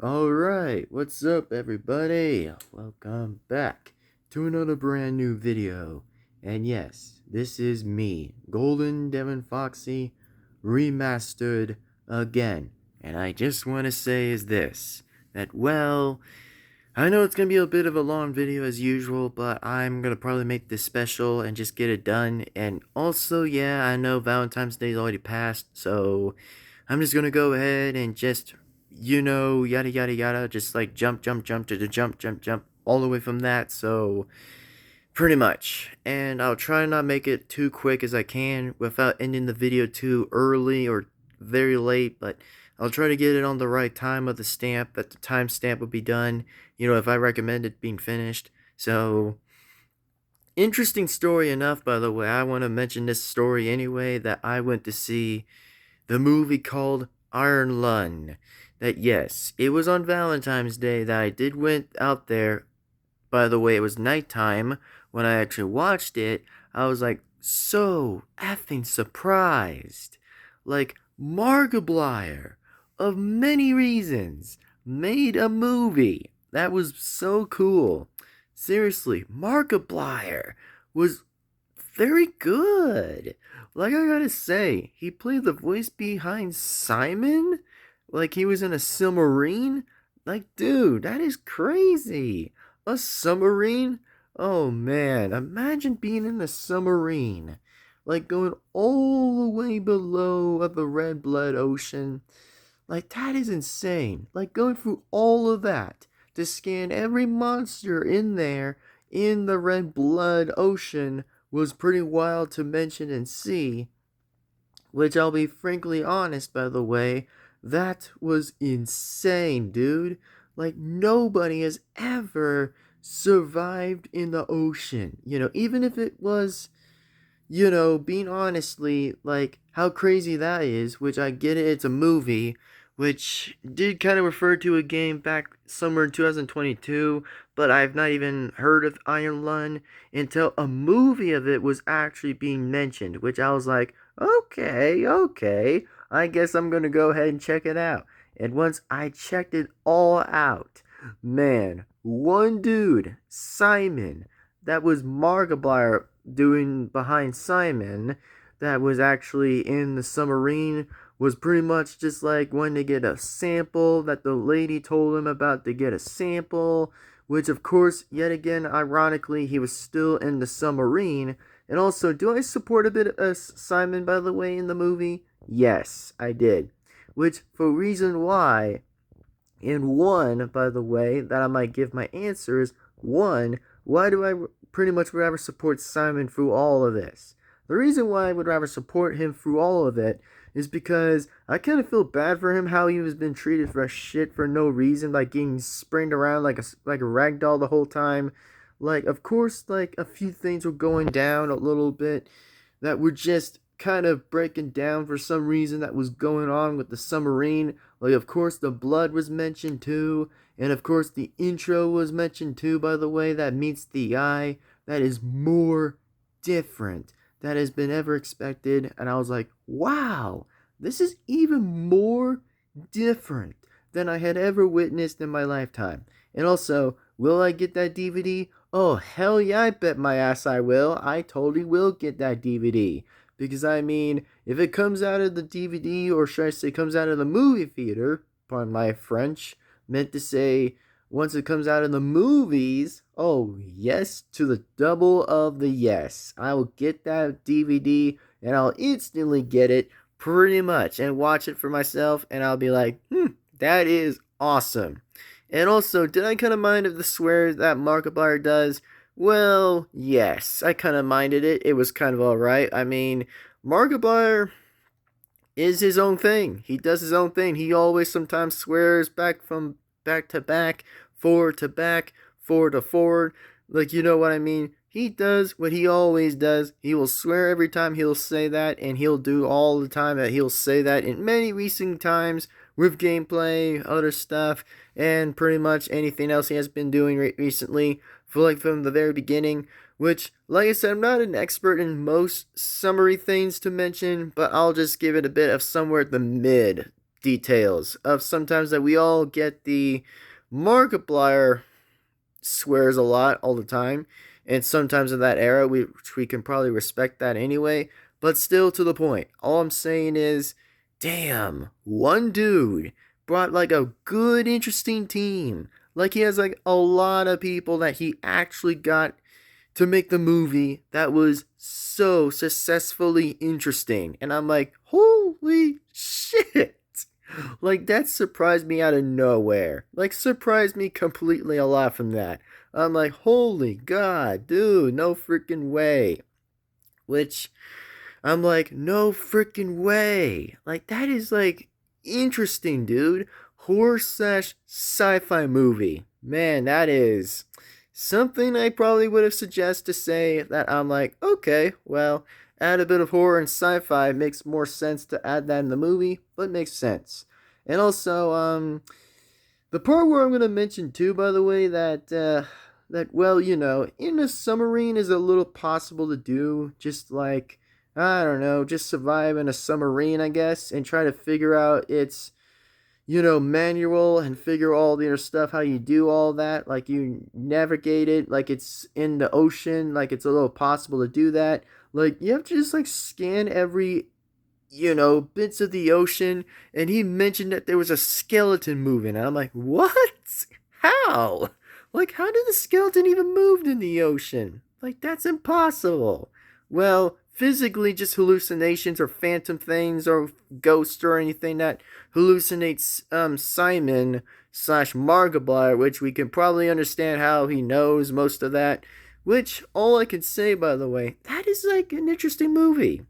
Alright, what's up everybody? Welcome back to another brand new video. And yes, this is me, Golden Devin-Foxy, remastered again. And I just want to say is this, that well, I know it's going to be a bit of a long video as usual, but I'm going to probably make this special and just get it done. And also, yeah, I know Valentine's Day is already passed, so I'm just going to go ahead and just, yada yada yada, just like jump to the jump, all the way from that, so pretty much. And I'll try not make it too quick as I can without ending the video too early or very late, but I'll try to get it on the right time of the stamp, that the timestamp will be done, if I recommend it being finished. So, interesting story enough, by the way. I want to mention this story anyway, that I went to see the movie called Iron Lung. That yes, it was on Valentine's Day that I did went out there. By the way, it was nighttime when I actually watched it. I was like so effing surprised. Like Markiplier, of many reasons, made a movie. That was so cool. Seriously, Markiplier was very good. Like, I gotta say, he played the voice behind Simon? Like he was in a submarine? Like, dude, that is crazy. A submarine? Oh man, imagine being in a submarine. Like going all the way below of the red blood ocean. Like, that is insane. Like, going through all of that to scan every monster in there in the red blood ocean was pretty wild to mention and see. Which, I'll be frankly honest, by the way, that was insane, dude. Like, nobody has ever survived in the ocean. Even if it was, being honestly, like, how crazy that is, which I get it, it's a movie, which did kind of refer to a game back somewhere in 2022, but I've not even heard of Iron Lung until a movie of it was actually being mentioned, which I was like, okay, I guess I'm gonna go ahead and check it out. And once I checked it all out, man, one dude, Simon, that was Markiplier doing behind Simon, that was actually in the submarine, was pretty much just like when they get a sample that the lady told him about to get a sample, which of course, yet again, ironically, he was still in the submarine. And also, do I support a bit of Simon, by the way, in the movie? Yes, I did. Which, for reason why, in one, by the way, that I might give my answers, one, why do I pretty much rather support Simon through all of this? The reason why I would rather support him through all of it is because I kind of feel bad for him, how he was been treated for shit for no reason, like getting sprinted around like a rag doll the whole time. Like, of course, like a few things were going down a little bit that were just kind of breaking down for some reason that was going on with the submarine. Like, of course, the blood was mentioned too, and of course, the intro was mentioned too, by the way, that meets the eye. That is more different that has been ever expected. And I was like, wow, this is even more different than I had ever witnessed in my lifetime. And also, will I get that DVD? Oh, hell yeah, I bet my ass I will. I totally will get that DVD. Because, I mean, if it comes out of the DVD, or should I say comes out of the movie theater, pardon my French, meant to say, once it comes out in the movies, oh, yes, to the double of the yes. I will get that DVD, and I'll instantly get it, pretty much, and watch it for myself, and I'll be like, that is awesome. And also, did I kind of mind of the swears that Markiplier does? Well, yes, I kind of minded it. It was kind of alright. I mean, Markiplier is his own thing. He does his own thing. He always sometimes swears back to back, forward to back, forward to forward. Like, you know what I mean? He does what he always does. He will swear every time he'll say that, and he'll do all the time that he'll say that in many recent times with gameplay, other stuff, and pretty much anything else he has been doing recently, from the very beginning. Which, like I said, I'm not an expert in most summary things to mention, but I'll just give it a bit of somewhere at the mid details of sometimes that we all get the Markiplier swears a lot all the time, and sometimes in that era we can probably respect that anyway, but still to the point. All I'm saying is, damn, one dude brought like a good interesting team. Like he has like a lot of people that he actually got to make the movie that was so successfully interesting. And I'm like, holy shit. Like, that surprised me out of nowhere. Like, surprised me completely a lot from that. I'm like, holy god, dude, no freaking way. Which, I'm like, no freaking way. Like, that is, like, interesting, dude. Horror slash sci fi movie. Man, that is something I probably would have suggested to say that I'm like, okay, well, add a bit of horror and sci fi makes more sense to add that in the movie, but makes sense. And also, the part where I'm going to mention too, by the way, that, well, in a submarine is a little possible to do, just like, I don't know, just survive in a submarine, I guess, and try to figure out its, manual and figure all the other stuff, how you do all that, like you navigate it, like it's in the ocean, like it's a little possible to do that. Like, you have to just, like, scan every bits of the ocean, and he mentioned that there was a skeleton moving, and I'm like, what? How? Like, how did the skeleton even move in the ocean? Like, that's impossible. Well, physically, just hallucinations or phantom things or ghosts or anything that hallucinates Simon slash Markiplier, which we can probably understand how he knows most of that. Which, all I can say, by the way, that is like an interesting movie.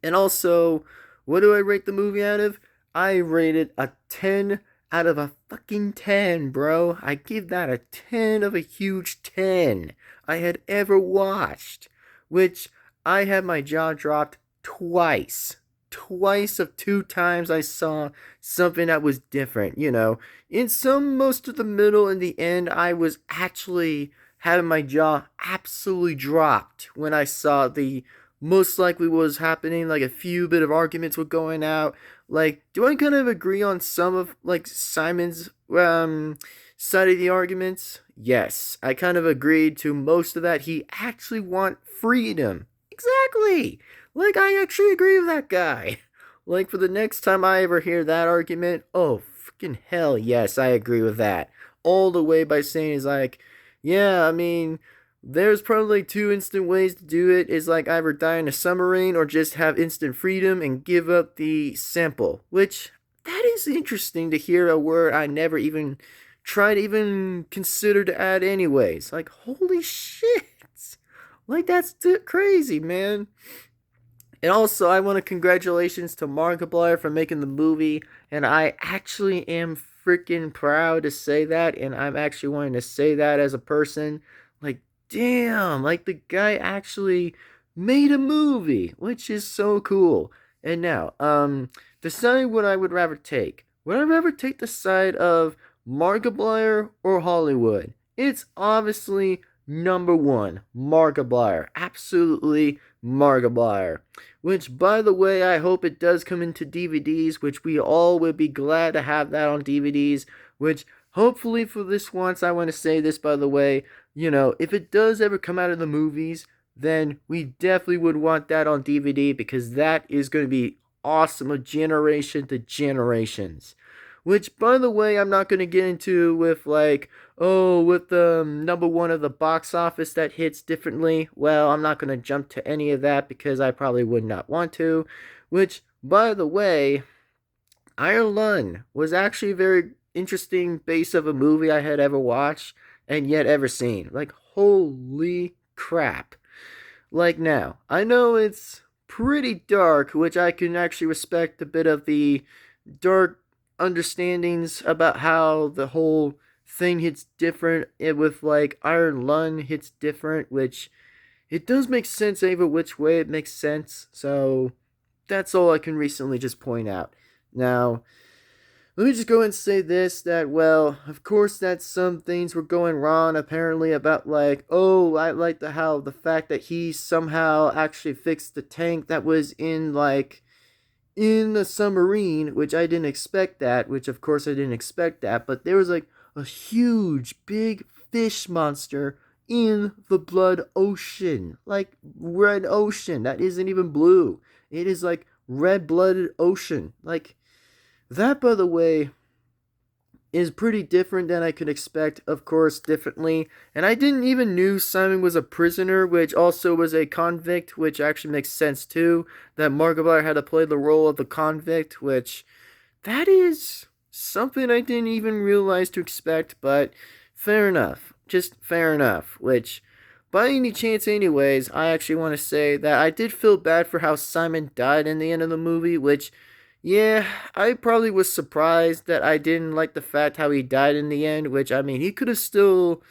And also, what do I rate the movie out of? I rate it a 10 out of a fucking 10, bro. I give that a 10 of a huge 10 I had ever watched. Which I had my jaw dropped twice. Twice of 2 times I saw something that was different, In most of the middle and the end, I was actually having my jaw absolutely dropped when I saw the most likely was happening, like a few bit of arguments were going out. Like, do I kind of agree on some of like Simon's side of the arguments? Yes, I kind of agreed to most of that. He actually want freedom. Exactly. Like, I actually agree with that guy. Like, for the next time I ever hear that argument, oh freaking hell yes, I agree with that. All the way by saying is like, yeah, I mean, there's probably two instant ways to do it. Is like either die in a submarine or just have instant freedom and give up the sample. Which, that is interesting to hear a word I never even tried to even consider to add anyways. Like, holy shit. Like, that's crazy, man. And also, I want to congratulations to Markiplier for making the movie. And I actually am freaking proud to say that. And I'm actually wanting to say that as a person. Like, damn, like the guy actually made a movie, which is so cool. And now, decide what I would rather take. Would I rather take the side of Markiplier or Hollywood? It's obviously number one, Markiplier. Absolutely Markiplier. Which, by the way, I hope it does come into DVDs, which we all would be glad to have that on DVDs. Which, hopefully, for this once, I want to say this, by the way, if it does ever come out of the movies, then we definitely would want that on DVD because that is going to be awesome of generation to generations. Which, by the way, I'm not going to get into with like, oh, with the number one of the box office that hits differently. Well, I'm not going to jump to any of that because I probably would not want to. Which, by the way, Iron Lung was actually a very interesting base of a movie I had ever watched and yet ever seen. Like, holy crap. Like, now, I know it's pretty dark, which I can actually respect a bit of the dark understandings about how the whole thing hits different with like Iron Lung hits different, which it does make sense either which way it makes sense. So that's all I can recently just point out. Now, let me just go and say this, that, well, of course that some things were going wrong apparently about like, oh, I like the fact that he somehow actually fixed the tank that was in like in the submarine, which I didn't expect that, which of course I didn't expect that, but there was like a huge, big fish monster in the blood ocean. Like red ocean. That isn't even blue. It is like red blooded ocean. Like that, by the way, is pretty different than I could expect, of course, differently. And I didn't even knew Simon was a prisoner, which also was a convict, which actually makes sense too. That Markiplier had to play the role of the convict, which that is something I didn't even realize to expect, but fair enough. Just fair enough. Which, by any chance, anyways, I actually want to say that I did feel bad for how Simon died in the end of the movie, which, yeah, I probably was surprised that I didn't like the fact how he died in the end, which, I mean, he could have still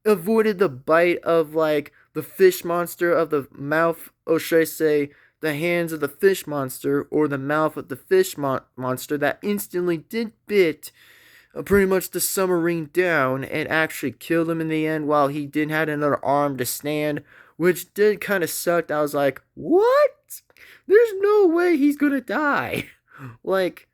avoided the bite of, like, the fish monster of the mouth, or should I say, the hands of the fish monster, or the mouth of the fish monster that instantly did bit pretty much the submarine down and actually killed him in the end while he didn't have another arm to stand, which did kind of suck. I was like, what? There's no way he's gonna die. Like,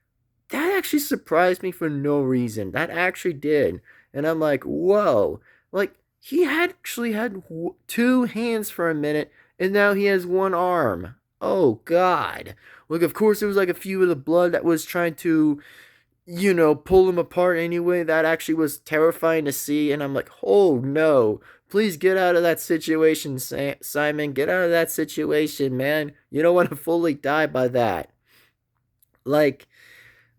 that actually surprised me for no reason. That actually did. And I'm like, whoa. Like, he actually had two hands for a minute, and now he has one arm. Oh, God. Like, of course, there was like a few of the blood that was trying to, pull him apart anyway. That actually was terrifying to see. And I'm like, oh, no. Please get out of that situation, Simon. Get out of that situation, man. You don't want to fully die by that. Like,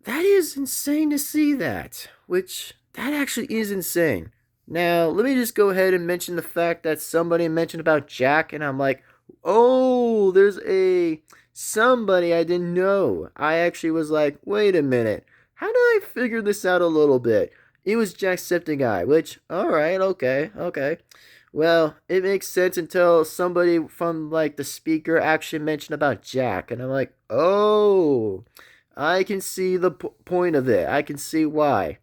that is insane to see that, which that actually is insane. Now, let me just go ahead and mention the fact that somebody mentioned about Jack, and I'm like, oh, there's a somebody I didn't know. I actually was like, wait a minute, how did I figure this out a little bit? It was Jacksepticeye, which, alright, okay. Well, it makes sense until somebody from, like, the speaker actually mentioned about Jack, and I'm like, oh, I can see the point of it. I can see why.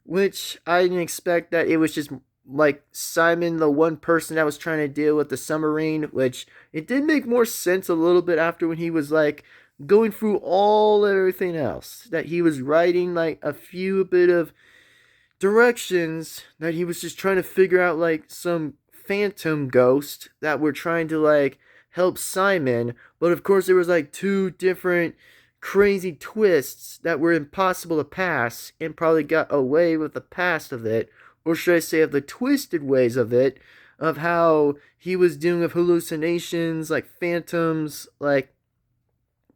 Which I didn't expect that it was just like Simon, the one person that was trying to deal with the submarine, which it did make more sense a little bit after when he was like going through all everything else. That he was writing like a few bit of directions that he was just trying to figure out like some phantom ghost that were trying to like help Simon, but of course there was like two different crazy twists that were impossible to pass and probably got away with the past of it, or should I say of the twisted ways of it, of how he was dealing with hallucinations like phantoms. Like,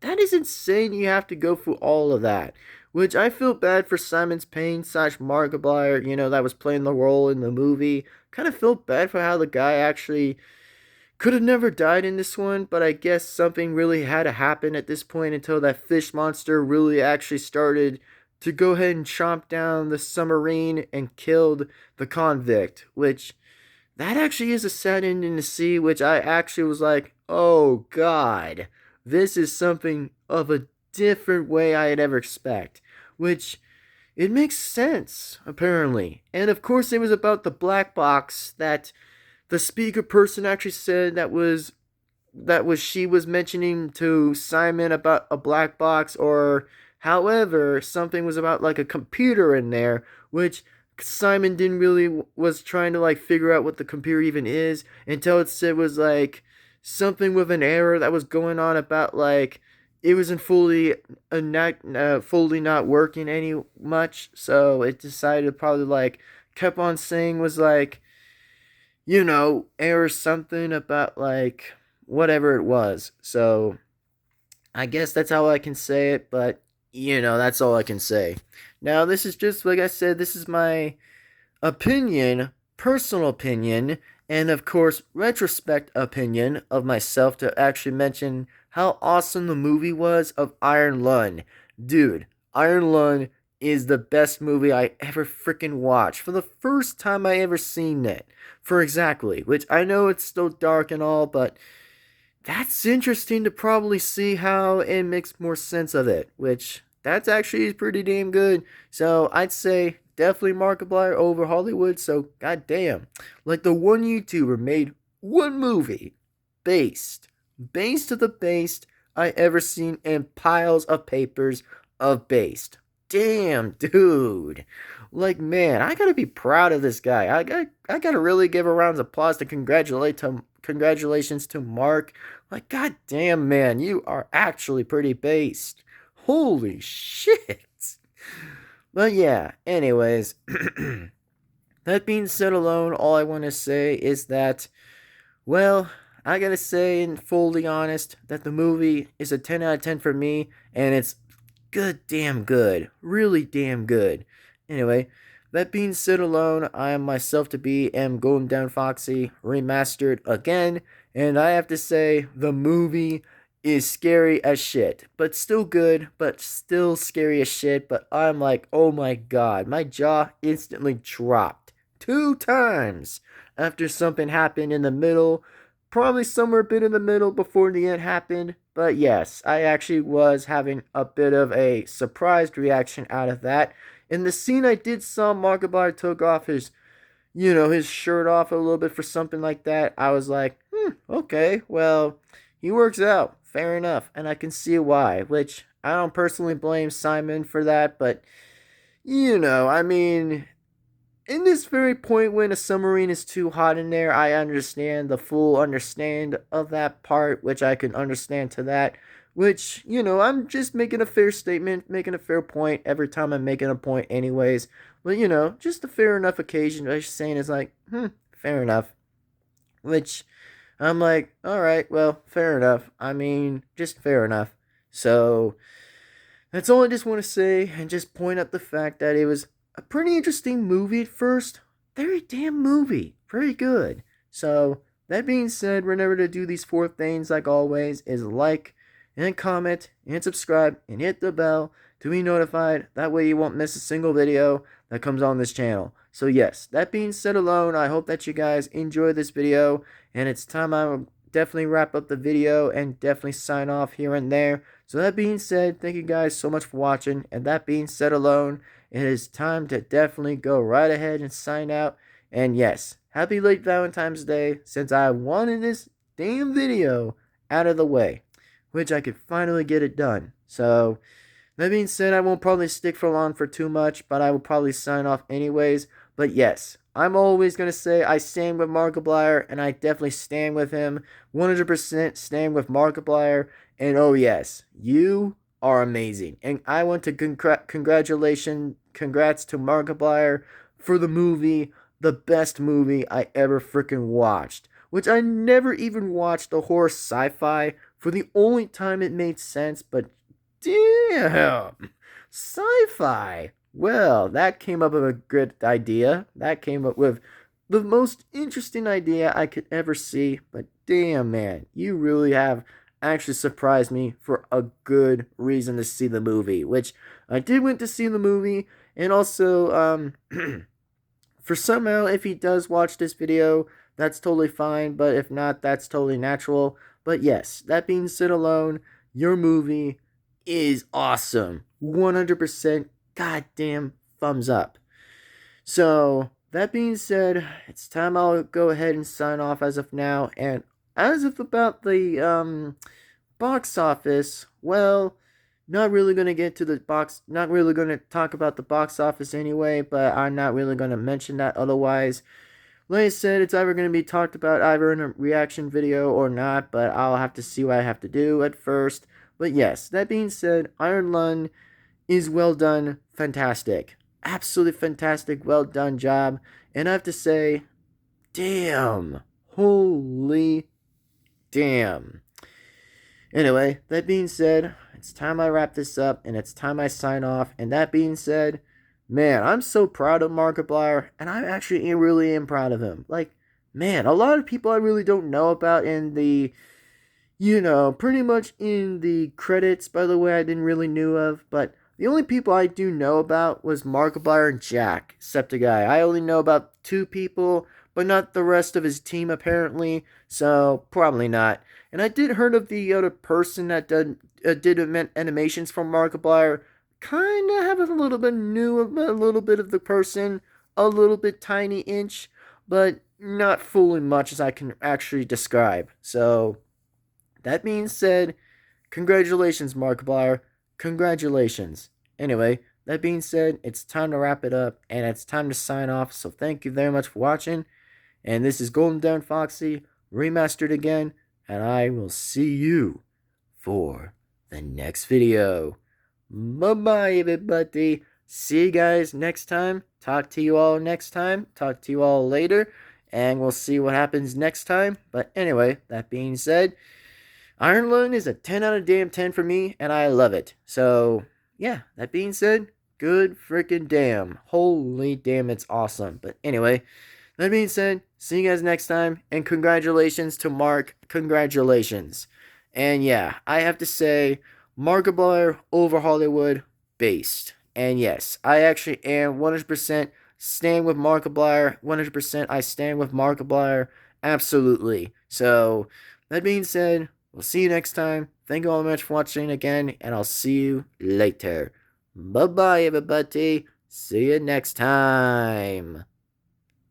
that is insane. You have to go through all of that, which I feel bad for Simon's Pain slash Markiplier, that was playing the role in the movie. Kind of feel bad for how the guy actually could have never died in this one, but I guess something really had to happen at this point until that fish monster really actually started to go ahead and chomp down the submarine and killed the convict, which that actually is a sad ending to see, which I actually was like, oh God, this is something of a different way I'd ever expect, which it makes sense, apparently. And of course it was about the black box that the speaker person actually said that was she was mentioning to Simon about a black box, or however something was about like a computer in there, which Simon didn't really was trying to like figure out what the computer even is until it said was like something with an error that was going on about like it wasn't fully not working any much, so it decided to probably like kept on saying was like error something about like whatever it was. So I guess that's how I can say it, but that's all I can say. Now, this is just like I said, this is my opinion, personal opinion, and of course, retrospect opinion of myself to actually mention how awesome the movie was of Iron Lung. Dude, Iron Lung is the best movie I ever freaking watched. For the first time I ever seen it. For exactly, which I know it's still dark and all, but that's interesting to probably see how it makes more sense of it, which that's actually pretty damn good. So I'd say definitely Markiplier over Hollywood. So goddamn, like the one YouTuber made one movie based of the based I ever seen in piles of papers of based. Damn, dude. Like, man, I gotta be proud of this guy. I gotta really give a round of applause to congratulations to Mark. Like, god damn, man, you are actually pretty based. Holy shit. But yeah, anyways, that being said alone, all I want to say is that, well, I gotta say, and fully honest, that the movie is a 10 out of 10 for me, and it's good, damn good. Really damn good. Anyway, that being said alone, I am myself to be am Golden Devin-Foxy remastered again, and I have to say, the movie is scary as shit, but still good, but still scary as shit. But I'm like, oh my god, my jaw instantly dropped 2 times after something happened in the middle. Probably somewhere a bit in the middle before the end happened. But yes, I actually was having a bit of a surprised reaction out of that. In the scene I did saw Markiplier took off his shirt off a little bit for something like that. I was like, okay, well, he works out. Fair enough. And I can see why, which I don't personally blame Simon for that, but, I mean, in this very point when a submarine is too hot in there, I understand the full understand of that part, which I can understand to that. Which, I'm just making a fair statement, making a fair point every time I'm making a point, anyways. But, just a fair enough occasion. I was saying is like, fair enough. Which I'm like, all right, well, fair enough. I mean, just fair enough. So that's all I just want to say, and just point out the fact that it was a pretty interesting movie at first. Very damn movie. Very good. So, that being said, remember to do these 4 things like always is like and comment and subscribe and hit the bell to be notified. That way you won't miss a single video that comes on this channel. So yes, that being said alone, I hope that you guys enjoy this video, and it's time I will definitely wrap up the video and definitely sign off here and there. So that being said, thank you guys so much for watching, and that being said alone, it is time to definitely go right ahead and sign out. And yes, happy late Valentine's Day, since I wanted this damn video out of the way, which I could finally get it done. So, that being said, I won't probably stick for long for too much, but I will probably sign off anyways. But yes, I'm always going to say I stand with Markiplier, and I definitely stand with him. 100% stand with Markiplier. And oh yes, you are amazing. And I want to congrats to Markiplier for the movie, the best movie I ever freaking watched. Which I never even watched a horror sci-fi for the only time it made sense, but damn, sci-fi. Well, that came up with a good idea. That came up with the most interesting idea I could ever see. But damn, man, you really have actually surprised me for a good reason to see the movie. Which I did went to see the movie, and also, for somehow, if he does watch this video, that's totally fine. But if not, that's totally natural. But yes, that being said alone, your movie is awesome. 100% goddamn thumbs up. So, that being said, it's time I'll go ahead and sign off as of now. And as of about the box office, well, not really going to get to the box, not really going to talk about the box office anyway, but I'm not really going to mention that otherwise. Like I said, it's either going to be talked about either in a reaction video or not, but I'll have to see what I have to do at first. But yes, that being said, Iron Lung is well done, fantastic. Absolutely fantastic, well done job. And I have to say, damn, holy damn. Anyway, that being said, it's time I wrap this up, and it's time I sign off. And that being said, man, I'm so proud of Markiplier, and I actually really am proud of him. Like, man, a lot of people I really don't know about in the, pretty much in the credits, by the way, I didn't really knew of, but the only people I do know about was Markiplier and Jack, Septiceye. I only know about 2 people, but not the rest of his team, apparently, so probably not. And I did heard of the other person that did animations from Markiplier. Kind of have a little bit a little bit of the person, a little bit tiny inch, but not fully much as I can actually describe. So, that being said, Congratulations, Markiplier. Congratulations. Anyway, that being said, it's time to wrap it up and it's time to sign off. So thank you very much for watching. And this is Golden Devin-Foxy, remastered again. And I will see you for the next video. Bye-bye, everybody. See you guys next time. Talk to you all next time. Talk to you all later. And we'll see what happens next time. But anyway, that being said, Iron Lung is a 10 out of damn 10 for me, and I love it. So, yeah, that being said, good freaking damn. Holy damn, it's awesome. But anyway, that being said, see you guys next time, and congratulations to Mark. Congratulations. And yeah, I have to say, Markiplier over Hollywood, based. And yes, I actually am 100% stand with Markiplier. 100% I stand with Markiplier. Absolutely. So, that being said, we'll see you next time. Thank you all very much for watching again, and I'll see you later. Bye-bye, everybody. See you next time.